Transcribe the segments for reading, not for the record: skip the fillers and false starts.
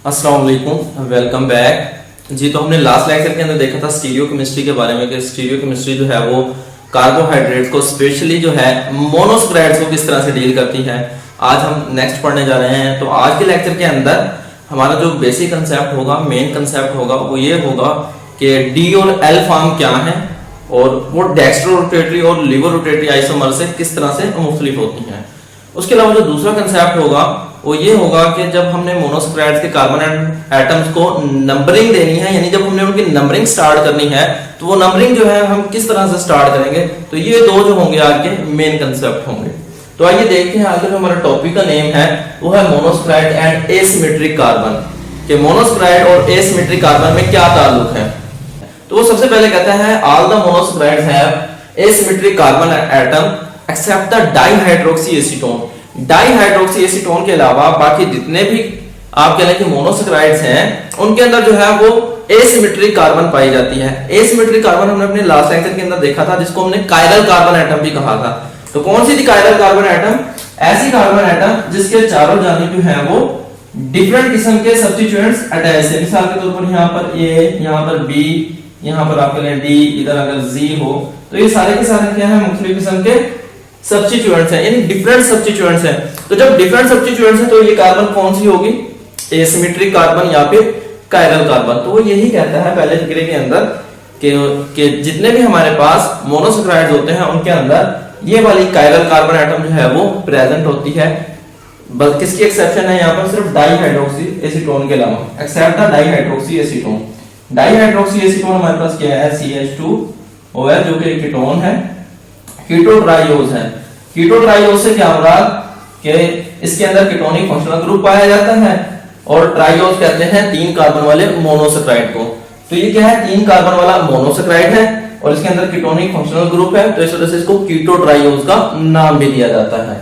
अस्सलाम वालेकुम, welcome back जी। तो हमने लास्ट लेक्चर के अंदर देखा था स्टीरियो केमिस्ट्री के बारे में कि स्टीरियो केमिस्ट्री जो है वो कार्बोहाइड्रेट को स्पेशली जो है मोनोसैकराइड्स को किस तरह से डील करती है। आज हम नेक्स्ट पढ़ने जा रहे हैं। तो आज के लेक्चर के अंदर हमारा जो बेसिक कंसेप्ट होगा, मेन कंसेप्ट होगा, वो ये होगा कि डी और एल फॉर्म क्या है और वो डेक्स्ट्रो रोटेटरी और लिवर रोटेटरी आइसोमर से किस तरह से मुख्तलिफ होती हैं। उसके अलावा जो दूसरा कंसेप्ट होगा वो ये होगा कि जब हमने मोनोसैकराइड्स के कार्बन एटम्स को नंबरिंग देनी है, यानी जब हमने उनकी नंबरिंग स्टार्ट करनी है, तो वो नंबरिंग जो है हम किस तरह से स्टार्ट करेंगे। तो ये दो जो होंगे आज के मेन कंसेप्ट होंगे। तो आइए देखते हैं आगे जो हमारा टॉपिक का नेम है वो है मोनोसैकराइड एंड एसिमेट्रिक कार्बन, कि मोनोसैकराइड और एसिमेट्रिक कार्बन में क्या ताल्लुक है। तो वो सबसे पहले कहता है all the monosaccharides have asymmetric carbon atom except the dihydroxy acetone. Dihydroxy acetone के अलावा बाकी जितने भी आप कह लें कि मोनोसैकराइड्स हैं उनके अंदर जो है वो एसिमेट्रिक कार्बन पाई जाती है। एसिमेट्रिक कार्बन हमने अपने लास्ट लेक्चर के अंदर देखा था, जिसको हमने कायरल कार्बन एटम भी कहा था। तो कौन सी थी कायरल कार्बन एटम? ऐसी कार्बन एटम जिसके चारों जानिब जो है वो डिफरेंट किस्म के सब्स्टिट्यूएंट्स अटैच है। मिसाल के तौर पर यहाँ पर ए, यहाँ पर बी, यहाँ पर आप कह लें डी, इधर अगर जी हो, तो ये सारे के सारे क्या है, मुख्तलिफ किस्म के सब्स्टिट्यूएंट्स हैं, यानी डिफरेंट सब्स्टिट्यूएंट्स हैं। तो जब डिफरेंट सब्स्टिट्यूएंट्स हैं तो ये कार्बन कौन सी होगी? एसिमेट्रिक कार्बन या फिर कायरल कार्बन। तो वो यही कहता है पहले फिक्रे के अंदर कि जितने भी हमारे पास मोनोसैकराइड्स होते हैं उनके अंदर ये वाली कायरल कार्बन एटम जो है वो प्रेजेंट होती है। बस किसकी एक्सेप्शन है यहाँ पर? सिर्फ डाइहाइड्रोक्सी एसीटोन के अलावा। Except the dihydroxy acetone. Dihydroxy acetone हमारे पास क्या है? CH2OH, जो कि एक कीटोन है। कीटो ट्राइओज है। कीटो ट्राइओज से क्या मुराद कि इसके अंदर कीटोनिक फंक्शनल ग्रुप पाया जाता है, और ट्राइओज कहते हैं 3 कार्बन वाले मोनोसैकराइड को। तो ये क्या है? 3 कार्बन वाला मोनोसैकराइड है और इसके अंदर कीटोनिक फंक्शनल ग्रुप है, तो इस वजह से इसको कीटो ट्राइओज का नाम भी दिया जाता है।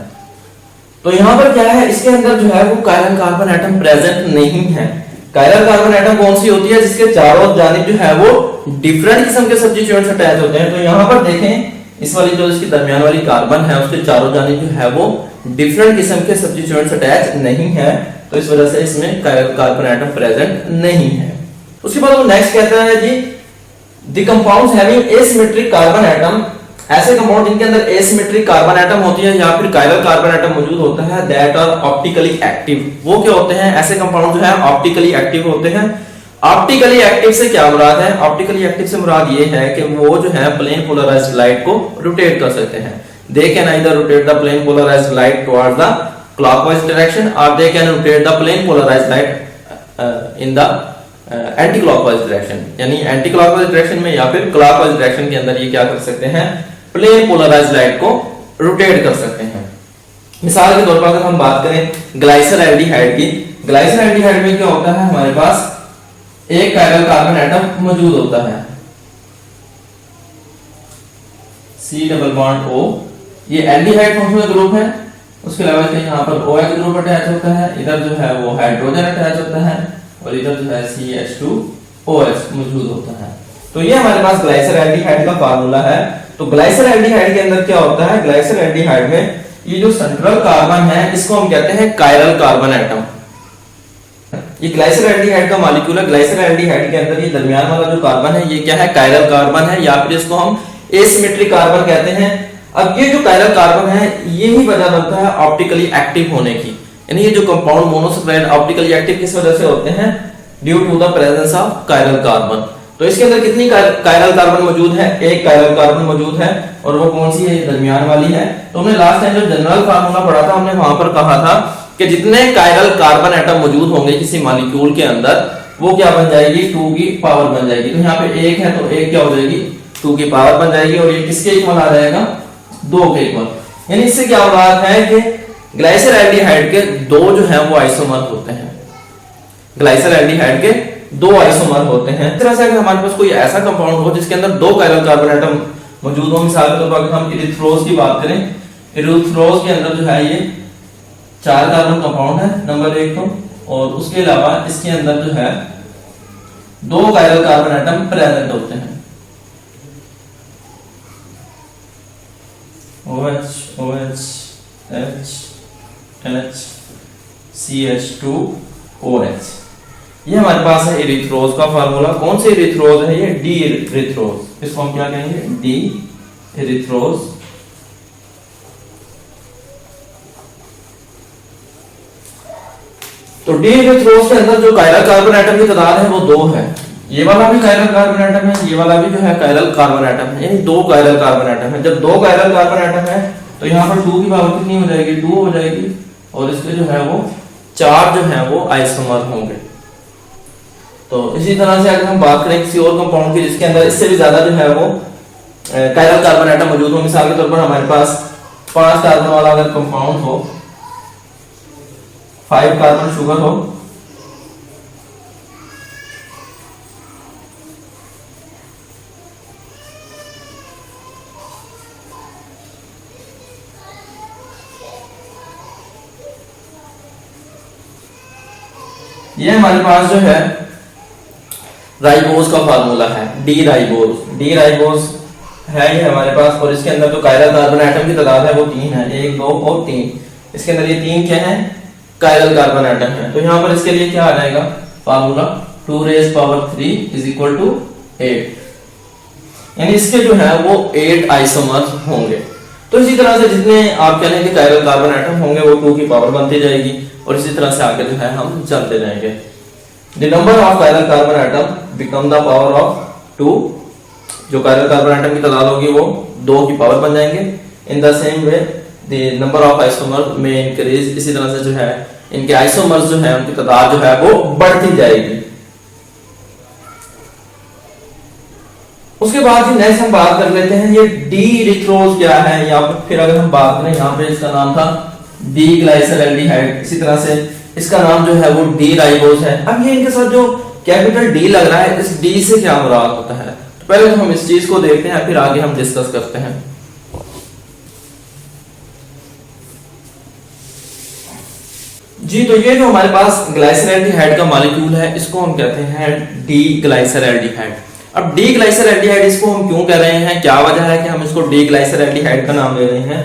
तो यहाँ पर क्या है, इसके अंदर जो है वो कायरल कार्बन एटम प्रेजेंट नहीं है। कायरल कार्बन एटम कौन सी होती है? जिसके चारों जानिब जो है वो डिफरेंट किस्म के सब्स्टिट्यूएंट्स अटैच होते हैं। तो यहाँ पर देखें, इस वाली जो इसकी दरमियान वाली कार्बन है उसके चारों जानिब जो है वो डिफरेंट किस्म के सब्स्टिट्यूएंट्स अटैच नहीं है, तो इस वजह से इसमें कार्बन एटम प्रेजेंट नहीं है। उसके बाद वो नेक्स्ट कहता है जी the compounds having asymmetric carbon atom, ऐसे कंपाउंड जिनके अंदर एसिमेट्रिक कार्बन एटम होती है या फिर कायरल कार्बन एटम मौजूद होता है, दैट आर ऑप्टिकली एक्टिव। वो क्या होते हैं? ऐसे कंपाउंड जो है ऑप्टिकली एक्टिव होते हैं। ऑप्टिकली एक्टिव से क्या मुराद है? ऑप्टिकली एक्टिव से मुराद ये है कि वो जो है प्लेन पोलराइज्ड लाइट को रोटेट कर सकते हैं। They can either rotate the plane polarised light towards the clockwise direction और they can rotate the plane polarised light in the anti clockwise direction, यानी एंटी क्लॉकवाइज डायरेक्शन में या फिर clockwise direction के अंदर ये क्या कर सकते हैं? प्लेन पोलराइज्ड लाइट को रोटेट कर सकते हैं। मिसाल के तौर पर अगर हम बात करें ग्लाइसर एल्डिहाइड की, ग्लाइसर एल्डिहाइड में क्या होता है? हमारे पास एक कायरल कार्बन एटम मौजूद होता है, C डबल बॉन्ड O, ये एल्डिहाइड फंक्शनल ग्रुप है। उसके अलावा यहाँ पर OH ग्रुप अटैच होता है, इधर जो है वो हाइड्रोजन अटैच होता है और इधर जो है CH2OH मौजूद होता है। तो ये हमारे पास ग्लाइसर एल्डिहाइड का फार्मूला है। तो ग्लाइसर एल्डिहाइड के अंदर क्या होता है? ग्लाइसर एल्डिहाइड में ये जो सेंट्रल कार्बन है इसको हम कहते हैं कायरल कार्बन एटम। ये ग्लाइसर एल्डिहाइड का मॉलिक्यूल है। ग्लाइसर एल्डिहाइड के अंदर ये दरमियान वाला जो कार्बन है ये क्या है? कायरल कार्बन है, या फिर इसको हम एसिमेट्रिक कार्बन कहते हैं। अब ये जो कायरल कार्बन है यही वजह बनता है ऑप्टिकली एक्टिव होने की, यानी ये जो कंपाउंड मोनोसैकराइड ऑप्टिकली एक्टिव किस वजह से होते हैं? Due to the presence of chiral carbon. तो इसके अंदर कितनी कायरल कार्बन मौजूद है? एक कायरल कार्बन मौजूद है, और वो कौन सी है? दरमियान वाली है। तो हमने लास्ट टाइम जब जनरल फार्मूला पढ़ा था हमने वहां पर कहा था कि जितने कायरल कार्बन एटम मौजूद होंगे किसी मॉलिक्यूल के अंदर वो क्या बन जाएगी? 2 की पावर बन जाएगी। तो यहाँ पे 1 है तो 1 क्या हो जाएगी? 2 की पावर बन जाएगी, और ये किसके इक्वल आ जाएगा? 2 के इक्वल। यानी इससे क्या हो रहा है कि ग्लाइसर एल्डिहाइड के 2 जो है वो आइसोमर होते हैं। ग्लाइसर एल्डिहाइड के 2 आइसोमर होते हैं। इस तरह से अगर हमारे पास कोई ऐसा कंपाउंड हो जिसके अंदर 2 कायरल कार्बन एटम मौजूद हो, मिसाल के तौर पर अगर हम इरिथ्रोज की बात करें, इरिथ्रोज के अंदर जो है ये 4 कार्बन कंपाउंड है नंबर 1 तो, और उसके अलावा इसके अंदर जो है 2 कायरल कार्बन एटम प्रेजेंट होते हैं। OH OH H H CH2OH। ये हमारे पास है इरिथ्रोज का फार्मूला। कौन से इरिथ्रोज है ये? डी इरिथ्रोज। इसको हम क्या कहेंगे? डी इरिथ्रोज। तो डी इरिथ्रोज के अंदर जो कायरल कार्बन एटम की तादाद है वो 2 है। ये वाला भी कायरल कार्बन एटम है, ये वाला भी जो है कायरल कार्बन एटम है, यानी 2 कायरल कार्बन एटम है। जब 2 कायरल कार्बन एटम है तो यहाँ पर 2 की पावर कितनी हो जाएगी? 2 हो जाएगी। और इसके जो है वो 4 जो है वो आइसोमर होंगे। तो इसी तरह से अगर हम बात करें किसी और कंपाउंड की जिसके अंदर इससे भी ज्यादा जो है वो कायरल कार्बन एटम मौजूद हो, मिसाल के तौर पर हमारे पास 5 कार्बन वाला अगर कंपाउंड हो, 5 कार्बन शुगर हो, ये हमारे पास जो है राइबोज का फार्मूला है, डी राइबोज। डी राइबोज है ये हमारे पास। और इसके अंदर जो कायरल कार्बन एटम की तादाद है वो 3 है, 1 2 और 3। इसके अंदर ये 3 क्या है? कायरल कार्बन एटम है। तो यहाँ पर इसके लिए क्या आ जाएगा formula? 2 raised power 3 is equal to 8, यानी इसके जो है वो 8 आइसोमर्स होंगे। तो इसी तरह से जितने आप कह लें कि कायरल कार्बन एटम होंगे वो 2 की पावर बनती जाएगी और इसी तरह से आगे जो है हम चलते जाएंगे। The number of chiral carbon atom become the power of 2। जो कायरल कार्बन एटम की तादाद होगी वो 2 की पावर बन जाएंगे। In the same way the number of isomer में इंक्रीज। इसी तरह से जो है इनके आइसोमर्स जो है उनकी तादाद जो है वो बढ़ती जाएगी। उसके बाद नेक्स्ट हम बात कर लेते हैं ये डी इरिथ्रोज क्या है, या फिर अगर हम बात करें यहाँ पे इसका नाम था डी ग्लाइसरल्डिहाइड। इसी तरह से इसका नाम जो है वो डी राइबोज है। अब ये इनके साथ जो कैपिटल डी लग रहा है, इस डी से क्या मुराद होता है? तो पहले तो हम इस चीज को देखते हैं, फिर आगे हम डिस्कस करते हैं। जी, तो ये जो हमारे पास ग्लाइसरल्डिहाइड का मॉलिक्यूल है इसको हम कहते हैं डी ग्लाइसरल्डिहाइड। अब डी ग्लाइसरल्डिहाइड इसको हम क्यों कह रहे हैं, क्या वजह है कि हम इसको डी ग्लाइसरल्डिहाइड का नाम दे रहे हैं?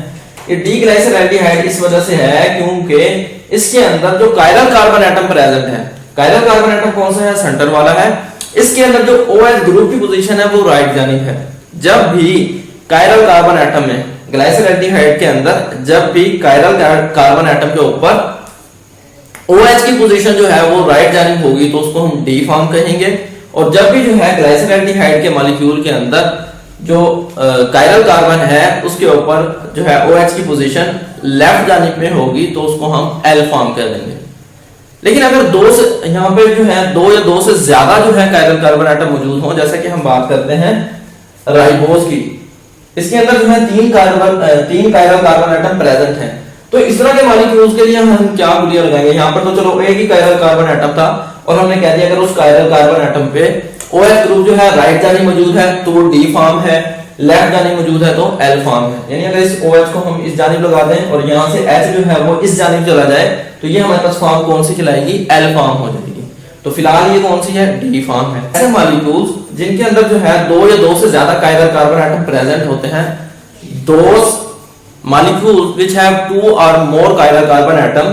ये डी ग्लाइसरल्डिहाइड इस वजह से है क्योंकि इसके अंदर जो कायरल कार्बन एटम प्रेजेंट है, कायरल कार्बन एटम कौन सा है? सेंटर वाला है। इसके अंदर जो OH ग्रुप की पोजीशन है वो राइट जानिब है। जब भी कायरल कार्बन एटम में ग्लाइसरल्डिहाइड के अंदर जब भी कायरल कार्बन एटम के ऊपर OH की पोजीशन जो है वो राइट जानिब होगी तो उसको हम डी फॉर्म कहेंगे। और जब भी जो है ग्लाइसरल्डिहाइड के मॉलिक्यूल के अंदर जो कायरल कार्बन है उसके ऊपर जो है OH की पोजीशन लेफ्ट जानिब में होगी तो उसको हम एल फॉर्म कर देंगे। लेकिन अगर दो से यहाँ पे जो है 2 या 2 से ज्यादा जो है कायरल कार्बन एटम मौजूद हो, जैसे कि हम बात करते हैं राइबोज की, इसके अंदर जो है 3 कायरल कार्बन एटम प्रेजेंट हैं। तो इस तरह के मॉलिक्यूल्स के लिए हम क्या बुलिया लगाएंगे? यहाँ पर तो चलो एक ही कायरल कार्बन एटम था और हमने कह दिया अगर उस कायरल कार्बन एटम पे OH ग्रुप जो है राइट जानिब मौजूद है तो डी फॉर्म है, लेफ्ट जानिब मौजूद है तो एल फॉर्म है। यानी अगर इस OH को हम इस जानिब लगा दें और यहाँ से H जो है वो इस जानिब चला जाए तो ये हमारे पास फॉर्म कौन सी कहलाएगी? एल फॉर्म हो जाएगी। तो फिलहाल ये कौन सी है? डी फॉर्म है। ऐसे मॉलिक्यूल्स जिनके अंदर जो है 2 या 2 से ज्यादा कायरल कार्बन एटम प्रेजेंट होते हैं, दोस molecules which have 2 or more chiral carbon atom,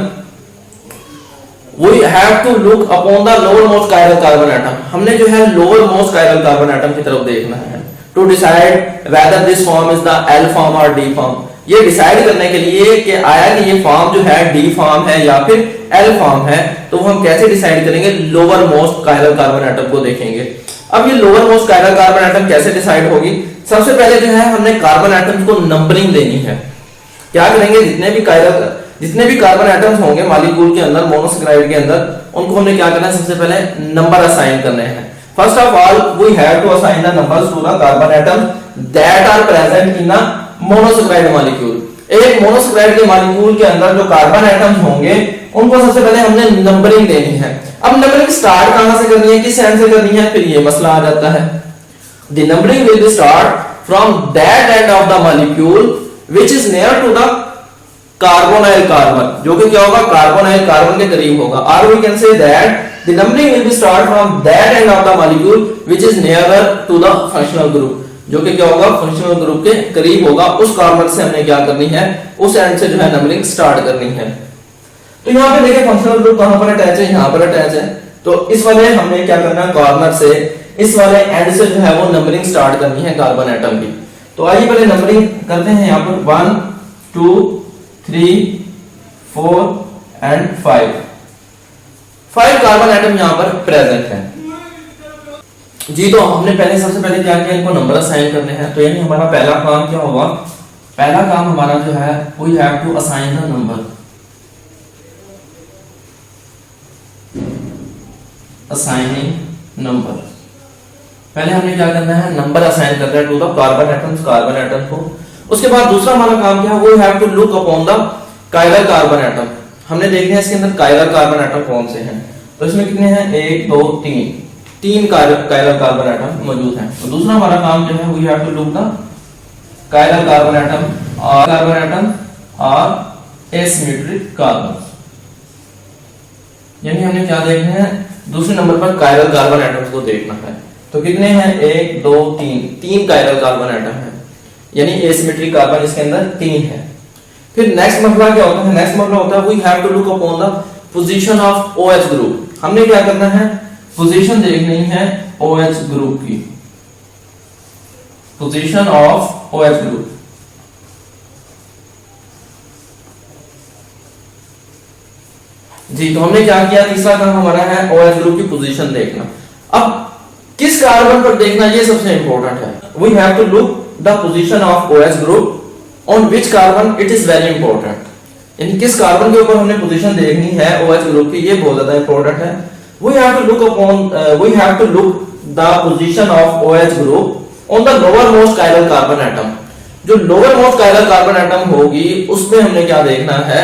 we have to look upon the lowermost chiral carbon atom। हमने जो है lowermost chiral carbon atom की तरफ देखना है to decide whether this form is the L form or D form। ये decide करने के लिए कि आया कि ये फॉर्म जो है D फॉर्म है या फिर L फॉर्म है, तो हम कैसे डिसाइड करेंगे? Lower most chiral carbon atom को देखेंगे। अब ये lower most chiral carbon atom कैसे डिसाइड होगी? सबसे पहले जो है हमने कार्बन एटम्स को नंबरिंग देनी है। क्या करेंगे? जितने भी कार्बन एटम्स होंगे मॉलिक्यूल के अंदर, मोनोसैकेराइड के अंदर, उनको हमने क्या करना है? सबसे पहले नंबर असाइन करने हैं। First of all we have to assign the numbers to the carbon atoms that are present in the monosaccharide molecule. एक मोनोसैकेराइड के मॉलिक्यूल के अंदर जो कार्बन एटम्स होंगे उनको सबसे पहले हमने नंबरिंग देनी है। अब नंबरिंग स्टार्ट कहां से करनी है, किस एंड से करनी है? फिर ये मसला आ जाता है। The numbering will be start from that end of the molecule which is near to the carbonyl carbon, जो कि क्या होगा? कार्बोनाइल कार्बन के करीब होगा। और we can say that the numbering will be start from that end of the molecule which is nearer to the functional group, जो कि क्या होगा? फंक्शनल ग्रुप के करीब होगा। उस कार्बन से हमने क्या करनी है? उस एंड से जो है नंबरिंग स्टार्ट करनी है। तो यहाँ पे देखिए फंक्शनल ग्रुप कहां पर अटैच है? यहाँ पर अटैच है। तो इस वाले हमने क्या करना है, कॉर्नर से इस वाले एंड से जो है वो नंबरिंग स्टार्ट करनी है कार्बन एटम की। तो आइए पहले नंबरिंग करते हैं। यहाँ पर 1 2 3 4 एंड 5 कार्बन एटम यहाँ पर प्रेजेंट है जी। तो हमने पहले सबसे पहले क्या किया, इनको नंबर असाइन करने हैं। तो यानी हमारा पहला काम क्या होगा, पहला काम हमारा जो है we have to assign the number, assigning number. पहले हमने क्या करना है, नंबर असाइन करना है to the carbon atoms, carbon atom को। उसके बाद दूसरा हमारा काम क्या है, we have to look upon the chiral carbon atom. हमने देखना है इसके अंदर कायरल कार्बन एटम कौन से हैं। तो इसमें कितने हैं, 1 2 3 कायरल कार्बन एटम मौजूद हैं। तो दूसरा हमारा काम जो है we have to look the chiral carbon atom और एसिमेट्रिक कार्बन। यानी हमने क्या देखना है, दूसरे नंबर पर कायरल कार्बन एटम्स को देखना है। तो कितने हैं, 1 2 3 कायरल कार्बन एटम है, यानी एसिमेट्रिक कार्बन इसके अंदर 3 है। फिर नेक्स्ट मसला क्या होता है, नेक्स्ट मसला होता है we have to look upon the position of OH group. हमने क्या करना है, पोजीशन देखनी है OH ग्रुप की, पोजीशन ऑफ OH ग्रुप। जी तो हमने क्या किया, तीसरा काम हमारा है OH ग्रुप की पोजीशन देखना। अब किस कार्बन पर देखना, ये सबसे इंपॉर्टेंट है। We have to look the position of OH group on which carbon, it is very important. यानी किस कार्बन के ऊपर हमने पोजीशन देखनी है OH ग्रुप की, ये बहुत ज्यादा इंपॉर्टेंट है। We have to look the position of OH group on the lower most chiral carbon atom. जो lower most chiral carbon atom होगी उसमें हमने क्या देखना है,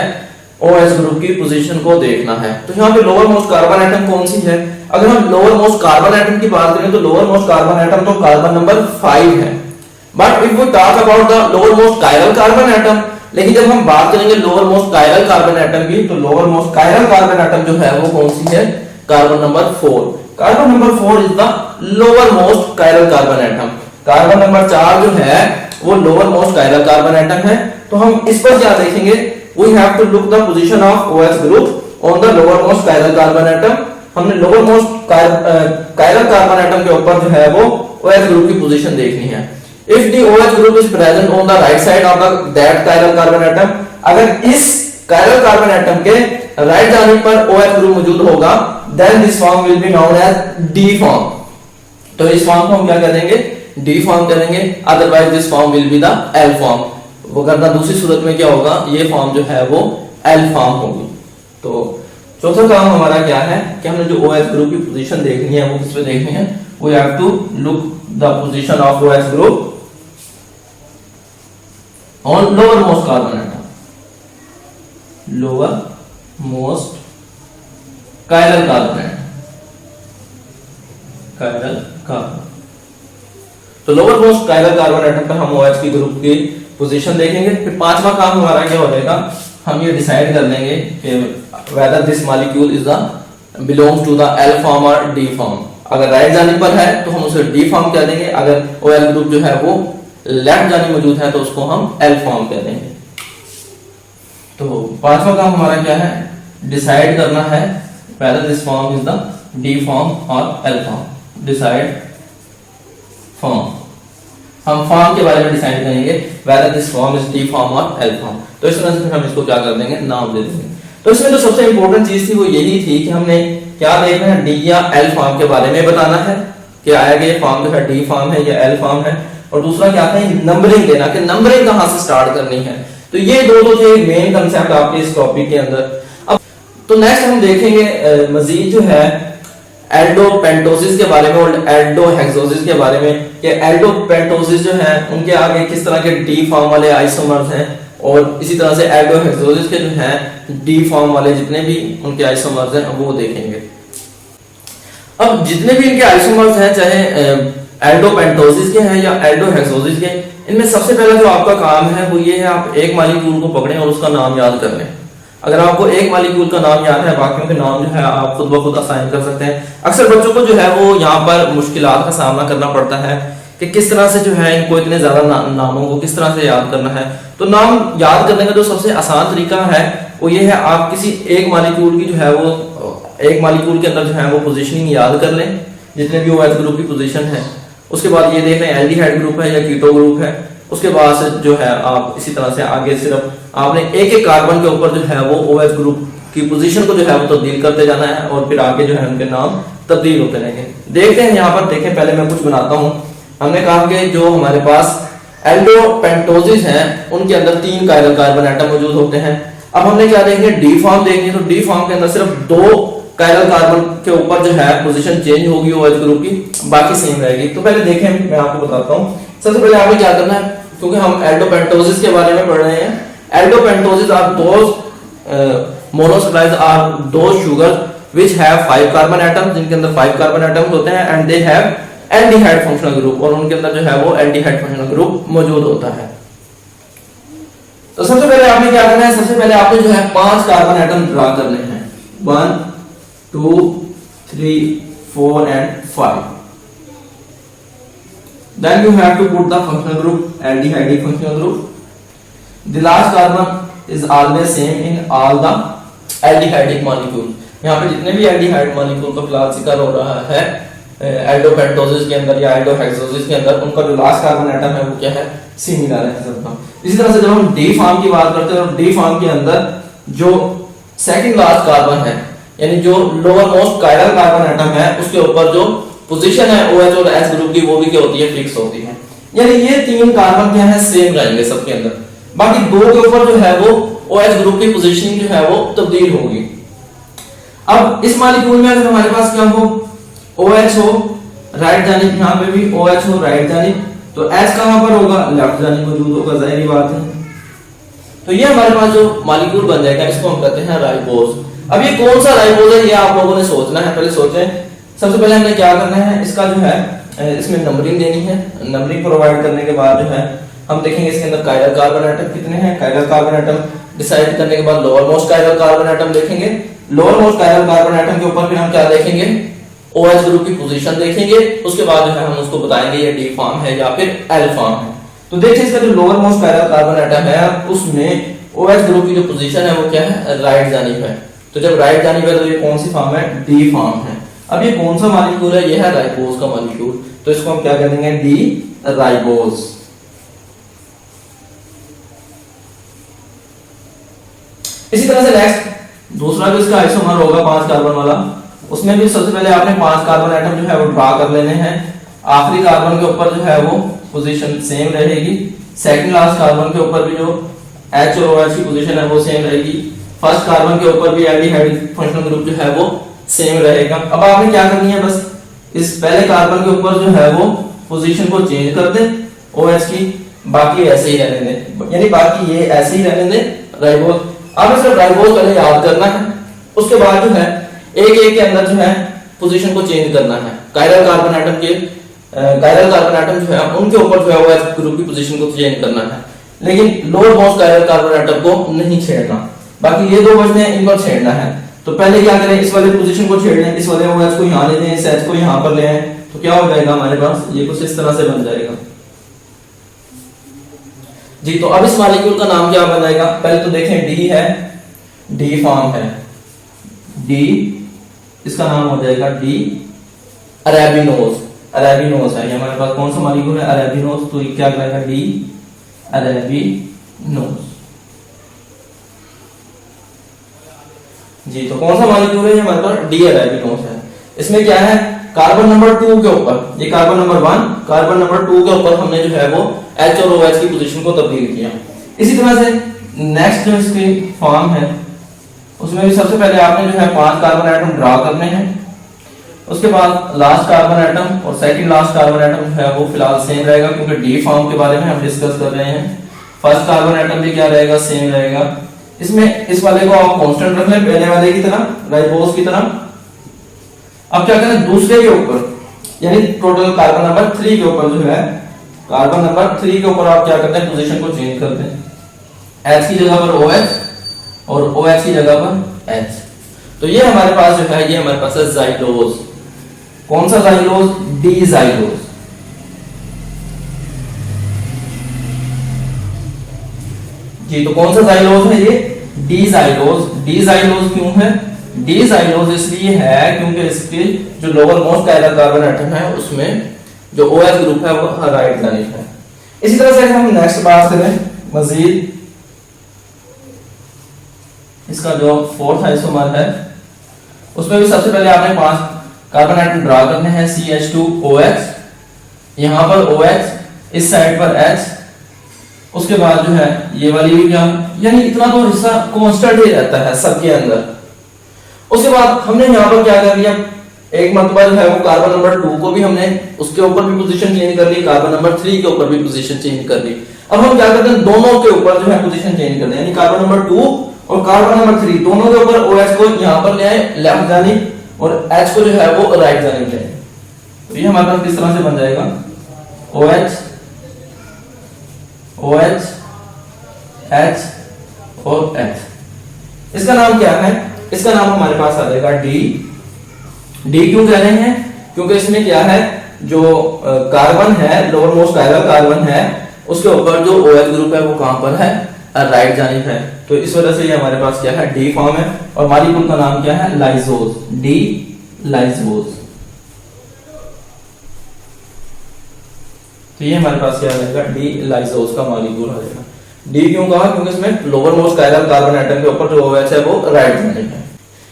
OH ग्रुप की पोजीशन को देखना है। तो यहाँ पे लोअर मोस्ट कार्बन एटम कौन सी है, अगर हम लोअर मोस्ट कार्बन एटम की बात करें तो लोअर मोस्ट कार्बन एटम तो कार्बन नंबर 5 है। But if we talk about the lower most chiral carbon atom, लेकिन जब हम बात करेंगे lower most chiral carbon atom की, तो lower most chiral carbon atom जो है वो कौन सी है, carbon number 4। Carbon number 4 is the lower most chiral carbon atom. Carbon number 4 जो है वो lower most chiral carbon atom है। तो हम इस पर क्या देखेंगे, we have to look the position of OH group on the lower most chiral carbon atom. हमने lower most chiral carbon atom के ऊपर जो है वो OH ग्रुप की पोजीशन देखनी है। If the OH group is present on the right side of that chiral carbon atom, अगर इस chiral carbon atom के राइट जानिब पर OH ग्रुप मौजूद होगा, then this form will be known as D form। तो इस फॉर्म को हम क्या कह देंगे, D form कह देंगे। Otherwise this form will be the L form। वो करना दूसरी सूरत में क्या होगा, ये फॉर्म जो है वो L form होगी। तो चौथा काम हमारा क्या है कि हमने जो OH ग्रुप की पोजीशन देखनी है वो किस पे देखनी है, we have to look the position of OH group on lower most carbon atom, lower most chiral carbon atom, chiral carbon। तो lower most chiral carbon atom पर हम OH की ग्रुप की पोजीशन देखेंगे। फिर पांचवा काम हमारा क्या हो जाएगा, हम ये डिसाइड कर लेंगे कि whether this molecule is the belongs to the L form or D form। अगर राइट जानिब पर है तो हम उसे D form कह देंगे, अगर OH ग्रुप जो है वो लेफ्ट जानिब मौजूद है तो उसको हम L फॉर्म कह देंगे। तो पांचवा काम हमारा क्या है, डिसाइड करना है whether this form is the D form or L form। Decide form, हम फॉर्म के बारे में डिसाइड करेंगे whether this form is D form or L form। तो इस तरह से फिर हम इसको क्या कर देंगे, नाम दे देंगे। तो इसमें जो सबसे इंपॉर्टेंट चीज थी वो यही थी कि हमने क्या देखना है, D या L फॉर्म के बारे में बताना है कि आया कि ये फॉर्म जो है D फॉर्म है या L फॉर्म है। और दूसरा क्या था, नंबरिंग देना कि नंबरिंग कहां से स्टार्ट करनी है। तो ये दो थे मेन कांसेप्ट आपके इस टॉपिक के अंदर। अब तो नेक्स्ट हम देखेंगे मजीद जो है एल्डोपेंटोसिस के बारे में और एल्डोहेक्सोसिस के बारे में कि एल्डोपेंटोसिस जो है उनके आगे किस तरह के डी फॉर्म वाले आइसोमर्स हैं, और इसी तरह से एल्डोहेक्सोसिस के जो है डी फॉर्म वाले जितने भी उनके आइसोमर्स हैं वो देखेंगे। अब जितने भी इनके आइसोमर्स हैं, चाहे एल्डोपेंटोसिस के हैं या एल्डोहेक्सोसिस के, इनमें सबसे पहला जो आपका काम है वो ये है, आप एक मॉलिक्यूल को पकड़ें और उसका नाम याद कर लें। अगर आपको एक मॉलिक्यूल का नाम याद है, बाकियों के नाम जो है आप खुद ब खुद असाइन कर सकते हैं। अक्सर बच्चों को जो है वो यहाँ पर मुश्किलात का सामना करना पड़ता है कि किस तरह से जो है इनको इतने ज्यादा नामों को किस तरह से याद करना है। तो नाम याद करने का जो सबसे आसान तरीका है वो ये है, आप किसी एक मॉलिक्यूल की जो है वो एक मॉलिक्यूल के अंदर जो है वो पोजीशनिंग याद कर लें, जितने भी OH ग्रुप की पोजीशन है। उसके बाद ये देख लें एल्डिहाइड ग्रुप है या कीटो ग्रुप है। उसके बाद से जो है आप इसी तरह से आगे सिर्फ आपने एक एक कार्बन के ऊपर जो है वो OH ग्रुप की पोजीशन को जो है वो तब्दील करते जाना है और फिर आगे जो है उनके नाम तब्दील होते रहेंगे। देखते हैं यहाँ पर, देखें पहले मैं कुछ बनाता हूँ। हमने कहा कि जो हमारे पास एल्डोपेंटोसिस हैं उनके अंदर 3 कायरल कार्बन एटम मौजूद होते हैं। अब हमने क्या देखेंगे, डी फॉर्म देखेंगे, तो डी फॉर्म के अंदर सिर्फ 2 कायरल कार्बन के ऊपर जो है पोजीशन चेंज होगी OH ग्रुप की, बाकी सेम रहेगी। तो पहले देखें, मैं आपको बताता हूँ। सबसे पहले आपने क्या करना है, क्योंकि हम एल्डोपेंटोसिस के बारे में पढ़ रहे हैं। Aldopentoses are those monosaccharides are those sugar which have 5 carbon atoms, जिनके अंदर 5 कार्बन एटम्स होते हैं, and they have aldehyde functional group, और उनके अंदर जो है वो एल्डिहाइड फंक्शनल ग्रुप मौजूद होता है। तो सबसे पहले आपने क्या करना है, सबसे पहले आपने जो है 5 कार्बन एटम ड्रा करने हैं, 1 2 3 4 and 5. Then you have to put the functional group, aldehyde functional group. The last carbon is always same in all the aldehydic molecule. यहाँ पे जितने भी एल्डिहाइड मॉलिक्यूल का फिलहाल जिक्र हो रहा है एल्डोपेंटोसिस के अंदर या एल्डोहेक्सोसिस के अंदर, उनका जो लास्ट कार्बन एटम है वो क्या है, सिमिलर है सबका। इसी तरह से जब हम डी फॉर्म की बात करते हैं, तो डी फॉर्म के अंदर जो सेकंड लास्ट कार्बन है, यानी जो lower most chiral carbon atom है, उसके ऊपर जो पोजीशन है OH और H ग्रुप की, वो भी क्या होती है, फिक्स होती है। यानी ये 3 कार्बन क्या है, सेम रहेंगे सबके अंदर। बाकी 2 के ऊपर जो है वो OH ग्रुप की पोजीशनिंग जो है वो तब्दील होगी। अब इस मॉलिक्यूल में अगर हमारे पास क्या हो, OH हो राइट जानिब, यहाँ पे भी OH हो राइट जानिब, तो H कहां पर होगा, लेफ्ट जानिब मौजूद होगा, जाहिर बात है। तो ये हमारे पास जो मॉलिक्यूल बन जाएगा, इसको हम कहते हैं राइबोज। अब ये कौन सा राइबोज है, ये आप लोगों ने सोचना है, पहले सोचें। सबसे पहले हमने क्या करना है, इसका जो है इसमें नंबरिंग देनी है। नंबरिंग प्रोवाइड करने के बाद जो है हम देखेंगे इसके अंदर कायरल कार्बन एटम कितने हैं। कायरल कार्बन एटम डिसाइड करने के बाद lower most chiral carbon atom देखेंगे। Lower most chiral carbon atom के ऊपर फिर हम क्या देखेंगे, OH ग्रुप की पोजीशन देखेंगे। उसके बाद जो है हम उसको बताएंगे ये डी फॉर्म है या फिर एल फॉर्म है। तो देखिए इसका जो lower most chiral carbon atom है, उसमें OH ग्रुप की जो पोजीशन है वो क्या है, राइट जानिब है। तो जब राइट जानिब है तो ये कौन सी फॉर्म है, डी फॉर्म है। अब ये कौन सा मॉलिक्यूल है, ये है राइबोज का मॉलिक्यूल, तो इसको हम क्या कह देंगे, डी राइबोज। इसी तरह से नेक्स्ट दूसरा जो इसका आइसोमर होगा 5 कार्बन वाला, उसमें भी सबसे पहले आपने 5 कार्बन एटम जो है वो ड्रा कर लेने हैं। आखिरी कार्बन के ऊपर जो है वो पोजीशन सेम रहेगी। सेकंड लास्ट कार्बन के ऊपर भी जो H और OH की पोजीशन है वो सेम रहेगी। फर्स्ट कार्बन के ऊपर भी एल्डिहाइड फंक्शनल ग्रुप जो है वो सेम रहेगा। अब आपने क्या करनी है, बस इस पहले कार्बन के ऊपर जो है वो पोजीशन को चेंज कर दें OH की, बाकी ऐसे ही रहने दें, यानी बाकी ये ऐसे ही रहने दें राइबोज। अब सिर्फ राइबोज पहले याद करना है, उसके बाद जो है एक एक के अंदर जो है पोजीशन को चेंज करना है। कायरल कार्बन एटम के कायरल कार्बन एटम जो है उनके ऊपर जो है OH ग्रुप की पोजीशन को चेंज करना है, लेकिन lower most chiral carbon atom को नहीं छेड़ना। बाकी ये 2 बचने हैं, इन पर छेड़ना है। तो पहले क्या करें, इस वाले पोजीशन को छेड़ लें, इस वाले OH को यहां ले लें, इस H को यहां पर ले आए, तो क्या हो जाएगा हमारे पास, ये कुछ इस तरह से बन जाएगा जी। तो अब इस मॉलिक्यूल का नाम क्या बन जाएगा, पहले तो देखें डी है, डी फॉर्म है, डी इसका नाम हो जाएगा डी अरेबिनोज। अरेबिनोज है ये हमारे पास, कौन सा मॉलिक्यूल है, अरेबिनोज। तो ये क्या कहलाएगा, डी अरेबिनोज जी। तो कौन सा मॉलिक्यूल है, ये हमारे पास डी अरेबिनोज है। इसमें क्या है, कार्बन नंबर 2 के ऊपर, ये कार्बन नंबर 1, कार्बन नंबर 2 के ऊपर हमने जो है वो H और OH की पोजीशन को तब्दील किया। इसी तरह से नेक्स्ट जो इसकी फॉर्म है, उसमें भी सबसे पहले आपने जो है 5 कार्बन एटम ड्रा करने हैं। उसके बाद लास्ट कार्बन एटम और सेकंड लास्ट कार्बन एटम जो है वो फिलहाल सेम रहेगा, क्योंकि डी फॉर्म के बारे में हम डिस्कस कर रहे हैं। फर्स्ट कार्बन एटम भी क्या रहेगा, सेम रहेगा। इसमें इस वाले को आप कांस्टेंट रख लें पहले वाले की तरह, राइबोज की तरह। अब क्या करें, दूसरे के ऊपर, यानी टोटल कार्बन नंबर 3 के ऊपर जो है, कार्बन नंबर 3 के ऊपर आप क्या करते हैं, पोजीशन को चेंज करते हैं। H की जगह पर OH और OH की जगह पर H। तो ये हमारे पास जो है, ये हमारे पास है जाइलोज। कौन सा जाइलोज, डी जाइलोज जी। तो कौन सा जाइलोज है, ये डीजाइलोज। डीजाइलोज क्यों है? डीजाइलोज इसलिए है क्योंकि इसके जो lower most chiral carbon atom है उसमें जो OH ग्रुप है वो राइट जानिब है। इसी तरह से हम नेक्स्ट बात करें मजीद, इसका जो फोर्थ आइसोमर है उसमें भी सबसे पहले आपने 5 कार्बन एटम ड्रा करने हैं, CH2OH, यहां पर OH, इस साइड पर H, उसके बाद जो है ये वाली भी क्या, यानी इतना तो हिस्सा कांस्टेंट ही रहता है सबके अंदर। उसके बाद हमने यहां पर क्या कर लिया, एक मरतबा जो है वो कार्बन नंबर 2 को भी हमने उसके ऊपर भी पोजीशन चेंज कर ली, कार्बन नंबर 3 के ऊपर भी पोजीशन चेंज कर ली। अब हम क्या करते हैं, दोनों के ऊपर जो है पोजीशन चेंज करते हैं, यानी कार्बन नंबर 2 और कार्बन नंबर 3 दोनों के ऊपर OH को यहां पर ले आए लेफ्ट जानिब और H को जो है वो राइट जानिब ले आए। तो ये हमारे पास किस तरह से बन जाएगा, OH OH H और H। इसका नाम क्या है, इसका नाम हमारे पास आ जाएगा D। D क्यों कह रहे हैं, क्योंकि इसमें क्या है, जो कार्बन है, लोअर मोस्ट कायरल कार्बन है, उसके ऊपर जो OH ग्रुप है वो कहां पर है, राइट जानिब है। तो इस वजह से ये हमारे पास क्या है, डी फॉर्म है। और मॉलिक्यूल का नाम क्या है, लाइजोज, डी लाइजोज। तो ये हमारे पास क्या आ जाएगा, डी लाइजोज का मॉलिक्यूल आ जाएगा। डी क्यों कहा, क्योंकि इसमें lower most chiral carbon atom के ऊपर जो OH है वो राइट जानिब है।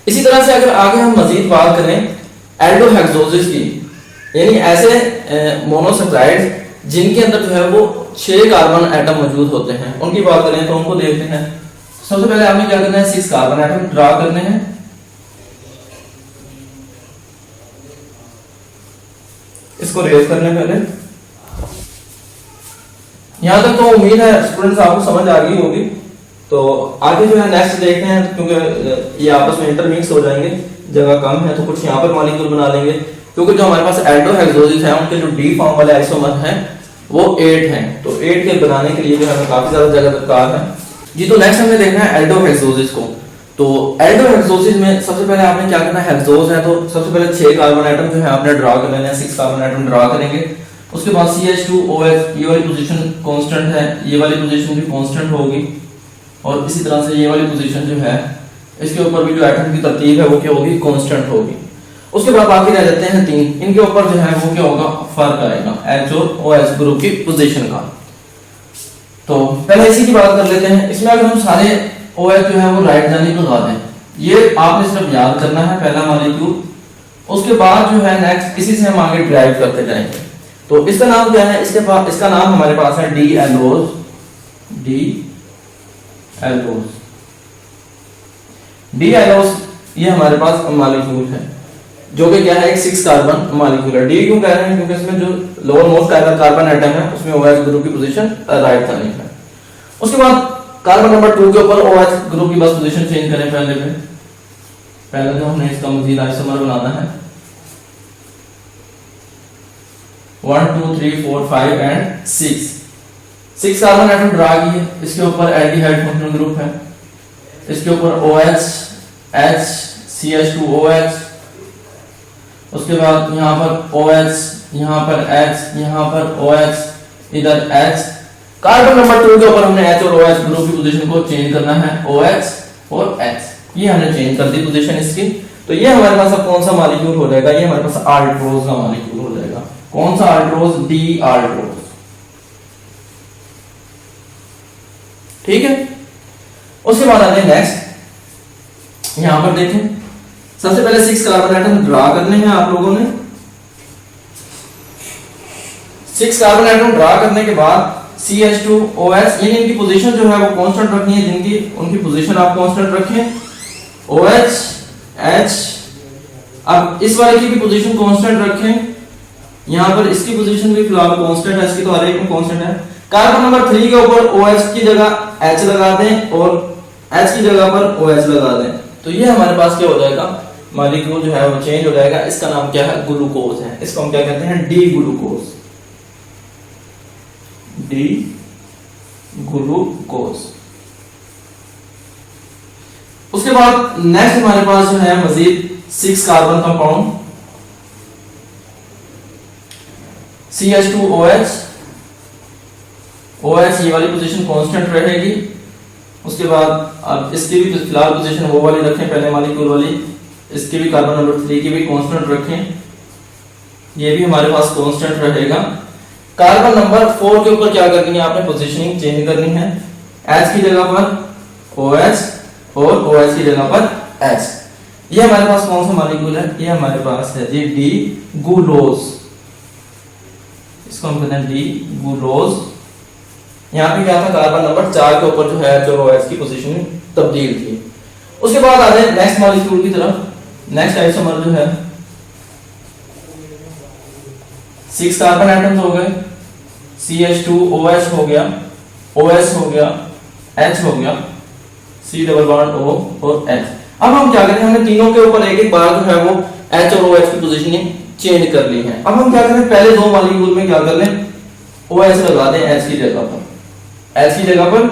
इसी तरह से अगर आगे हम मजीद बात करें एल्डोहेक्सोसिस की, यानी ऐसे मोनोसेक्राइड्स जिनके अंदर जो है वो 6 कार्बन एटम मौजूद होते हैं, उनकी बात करें तो उनको देखते हैं। सबसे पहले आपने क्या करना है, 6 कार्बन एटम ड्रा करने हैं। इसको रेज करने पहले, यहां तक तो उम्मीद है स्टूडेंट्स आपको समझ आ गई होगी। तो आगे जो है नेक्स्ट देखते हैं, क्योंकि ये आपस में इंटरमिक्स हो जाएंगे, जगह कम है तो कुछ यहाँ पर मॉलिक्यूल बना लेंगे। क्योंकि जो हमारे पास एल्डोहेक्सोसिस है उनके जो डी फॉर्म वाले आइसोमर हैं वो 8 हैं, तो 8 के बनाने के लिए जो हमें काफी ज्यादा जगह दरकार है जी। तो नेक्स्ट हमें देखना है एल्डोहेक्सोसिस को। तो एल्डोहेक्सोसिस में सबसे पहले आपने क्या करना है, हेक्सोज है तो सबसे पहले 6 कार्बन एटम जो है आपने ड्रा कर लेना है, 6 कार्बन एटम ड्रा करेंगे। उसके बाद CH2OH, ये वाली पोजीशन कांस्टेंट है, ये वाली पोजीशन भी कांस्टेंट होगी, और इसी तरह से ये वाली पोजीशन जो है इसके ऊपर भी जो एटम की तरतीब है वो क्या होगी, कांस्टेंट होगी। उसके बाद बाकी रह जाते हैं 3, इनके ऊपर जो है वो क्या होगा, फर्क आएगा H और OH ग्रुप की पोजीशन का। तो पहले इसी की बात कर लेते हैं। इसमें अगर हम सारे OH जो है वो राइट जानिब लगा दें, ये आपने सिर्फ याद करना है पहला मॉलिक्यूल। उसके बाद जो है नेक्स्ट इसी से हम आगे ड्राइव करते जाएंगे। तो इसका नाम क्या है, इसका नाम हमारे पास है D aldose. D aldose, D aldose ये हमारे पास मॉलिक्यूल है जो कि क्या है, एक 6 कार्बन मॉलिक्यूल है। डी क्यों कह रहे हैं, क्योंकि इसमें जो लोअर मोस्ट कार्बन एटम है उसमें OH ग्रुप की पोजीशन राइट जानिब है। उसके बाद कार्बन नंबर 2 के ऊपर OH ग्रुप की बस पोजीशन चेंज करें। पहले तो हमने इसका मजीद आइसोमर बनाना है, 1 2 3 4 5 एंड 6 कार्बन एटम ड्रा किए। इसके ऊपर एल्डिहाइड फंक्शनल ग्रुप है, इसके ऊपर OH H CH2OH, उसके बाद यहाँ पर OH, यहाँ पर H, यहाँ पर OH, इधर H। कार्बन नंबर 2 के ऊपर हमने H और OH ग्रुप की पोजीशन को चेंज करना है, OH और H, ये हमने चेंज कर दी पोजीशन इसकी। तो ये हमारे पास अब कौन सा मॉलिक्यूल हो जाएगा, ये हमारे पास आल्ट्रोज का मॉलिक्यूल हो जाएगा। कौन सा आल्ट्रोज, डी आल्ट्रोज, ठीक है। उसके बाद आते हैं नेक्स्ट, यहां पर देखें सबसे पहले 6 कार्बन एटम ड्रा करने हैं आप लोगों ने। 6 कार्बन एटम ड्रा करने के बाद CH2OH, यानी इनकी पोजीशन जो है वो कांस्टेंट रखनी है, जिनकी उनकी पोजीशन आप कांस्टेंट रखें। OH H, अब इस वाले की भी पोजीशन कांस्टेंट रखें, यहां पर इसकी पोजीशन भी फिलहाल कांस्टेंट है, इसकी तो हर एक में कांस्टेंट है। कार्बन नंबर 3 के ऊपर OH की जगह H लगा दें और H की जगह पर OH लगा दें। तो ये हमारे पास क्या हो जाएगा, मॉलिक्यूल जो है वो चेंज हो जाएगा। इसका नाम क्या है, ग्लूकोज है। इसको हम क्या कहते हैं, डी ग्लूकोज, डी ग्लूकोज। उसके बाद नेक्स्ट हमारे पास जो है मजीद 6 कार्बन कंपाउंड, CH2OH, OH ये वाली पोजीशन कांस्टेंट रहेगी, उसके बाद अब इसकी भी फिलहाल पोजीशन वो वाली रखें, पहले मॉलिक्यूल वाली, इसकी भी कार्बन नंबर 3 की भी कांस्टेंट रखें, ये भी हमारे पास कांस्टेंट रहेगा। कार्बन नंबर 4 के ऊपर क्या करनी है आपने, पोजीशनिंग चेंज करनी है, H की जगह पर OH और OH की जगह पर H। ये हमारे पास कौन सा मॉलिक्यूल है, ये हमारे पास है जी डी गुलोज, इसको हम कहते हैं डी गुलोज। यहाँ पे क्या था, कार्बन नंबर 4 के ऊपर जो है जो OH की पोजीशनिंग तब्दील थी। उसके बाद आ जाए नेक्स्ट मॉलिक्यूल की तरफ। नेक्स्ट आइसोमर जो है 6 कार्बन एटम्स हो गए, CH2OH हो गया, OH हो गया, H हो गया, C डबल बॉन्ड O और H। अब हम क्या करें, हमने तीनों के ऊपर एक एक बार जो है वो H और OH की पोजीशनिंग चेंज कर ली है। अब हम क्या करें, पहले दो मॉलिक्यूल में क्या कर लें, OH लगा दें H की जगह पर, H की जगह पर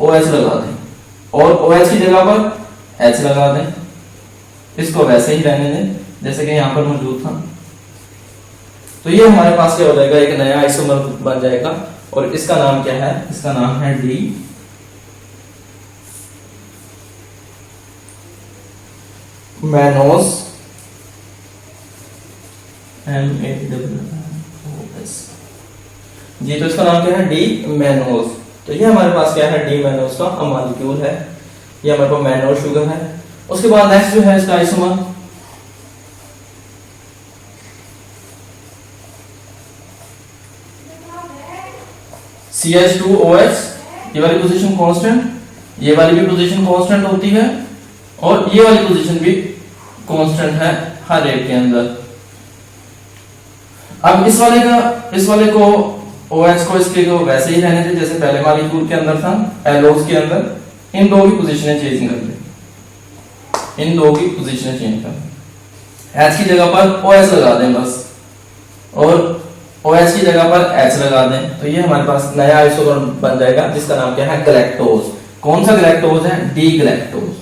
OH लगा दें, और OH की जगह पर H लगा दें। इसको वैसे ही रहने दें जैसे कि यहाँ पर मौजूद था। तो ये हमारे पास क्या हो जाएगा, एक नया आइसोमर बन जाएगा, और इसका नाम क्या है, इसका नाम है डी मैनोस, MANOS जी। तो इसका नाम क्या है, डी मैनोस। तो ये हमारे पास क्या है, डी मैनोस का मॉलिक्यूल है, ये हमारे पास मैनोस शुगर है। उसके बाद नेक्स्ट जो है इसका आइसोमर CH2OH, ये वाली पोजीशन कांस्टेंट, ये वाली भी पोजीशन कांस्टेंट होती है, और ये वाली पोजीशन भी कांस्टेंट है हर एक के अंदर। अब इस वाले को OH को इसके को वैसे ही रहने थे जैसे पहले मॉलिक्यूल के अंदर था, एलोस के अंदर। इन दो की पोजीशनें चेंज कर लें, इन दो की पोजीशनें चेंज कर लें। H की जगह पर OH लगा दें बस, और OH की जगह पर H लगा दें। तो ये हमारे पास नया आइसोमर बन जाएगा जिसका नाम क्या है, गैलेक्टोज। कौन सा गैलेक्टोज है, डी गैलेक्टोज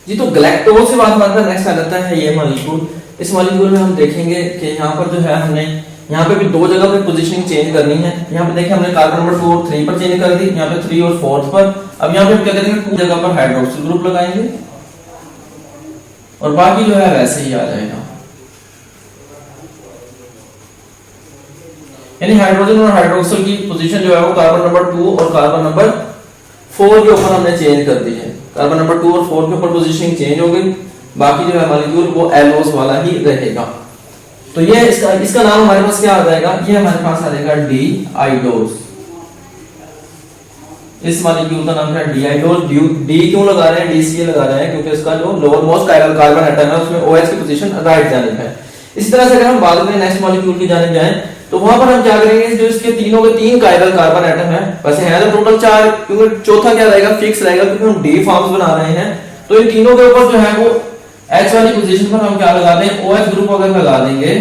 जी। तो गैलेक्टोज से बात हमारे नेक्स्ट आ जाता है ये मॉलिक्यूल। इस मॉलिक्यूल में हम देखेंगे कि यहाँ पर जो है हमने यहाँ पे भी दो जगह पे पोजीशनिंग चेंज करनी है। यहाँ पे देखिए हमने कार्बन नंबर 2 और 3 पर चेंज कर दी, यहाँ पे 3 और 4 पर। अब यहाँ पे हम क्या करेंगे, 2 जगह पर हाइड्रोक्सिल ग्रुप लगाएंगे, और बाकी जो है वैसे ही आ जाएगा। यानी हाइड्रोजन और हाइड्रोक्सिल की पोजीशन जो है वो कार्बन नंबर 2 और कार्बन नंबर 4 के ऊपर हमने चेंज कर दी है। कार्बन नंबर 2 और 4 के ऊपर पोजीशनिंग चेंज हो गई, बाकी जो है मॉलिक्यूल वो एलोस वाला ही रहेगा। तो ये इसका नाम हमारे पास क्या आ जाएगा, ये हमारे पास आ जाएगा डी आइडोज। इस मॉलिक्यूल का नाम है डी आइडोज। डी क्यों लगा रहे हैं, DCA लगा रहे हैं क्योंकि इसका जो लोअर मोस्ट कार्बन एटम है उसमें OH की पोजीशन राइट जानिब है। इसी तरह से अगर हम बाद में नेक्स्ट मॉलिक्यूल की जानिब जाएं तो वहां पर हम क्या करेंगे, जो इसके तीनों के 3 कायरल कार्बन एटम है, वैसे है तो टोटल 4, क्योंकि चौथा क्या रहेगा, फिक्स रहेगा, क्योंकि हम डी फॉर्म्स बना रहे हैं। तो इन तीनों के ऊपर जो है वो H वाली पोजीशन पर हम क्या लगा दें, OH ग्रुप अगर लगा देंगे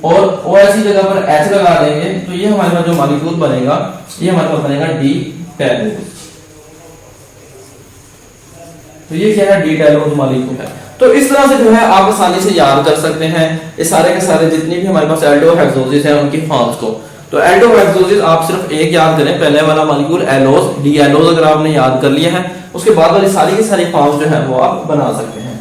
और OH की जगह पर H लगा देंगे, तो ये हमारे पास जो मॉलिक्यूल बनेगा, ये हमारे पास बनेगा डी टैलोज। तो ये क्या है, डी टैलोज मॉलिक्यूल है। तो इस तरह से जो है आप आसानी से याद कर सकते हैं ये सारे के सारे जितने भी हमारे पास एल्डोहेक्सोसिस है उनकी फॉर्म्स को। तो एल्डोहेक्सोसिस आप सिर्फ एक याद करें, पहले वाला मॉलिक्यूल एलोस, डी एलोस अगर आपने याद कर लिया है, उसके बाद वाली सारी की सारी फॉर्म्स जो है वो आप बना सकते हैं।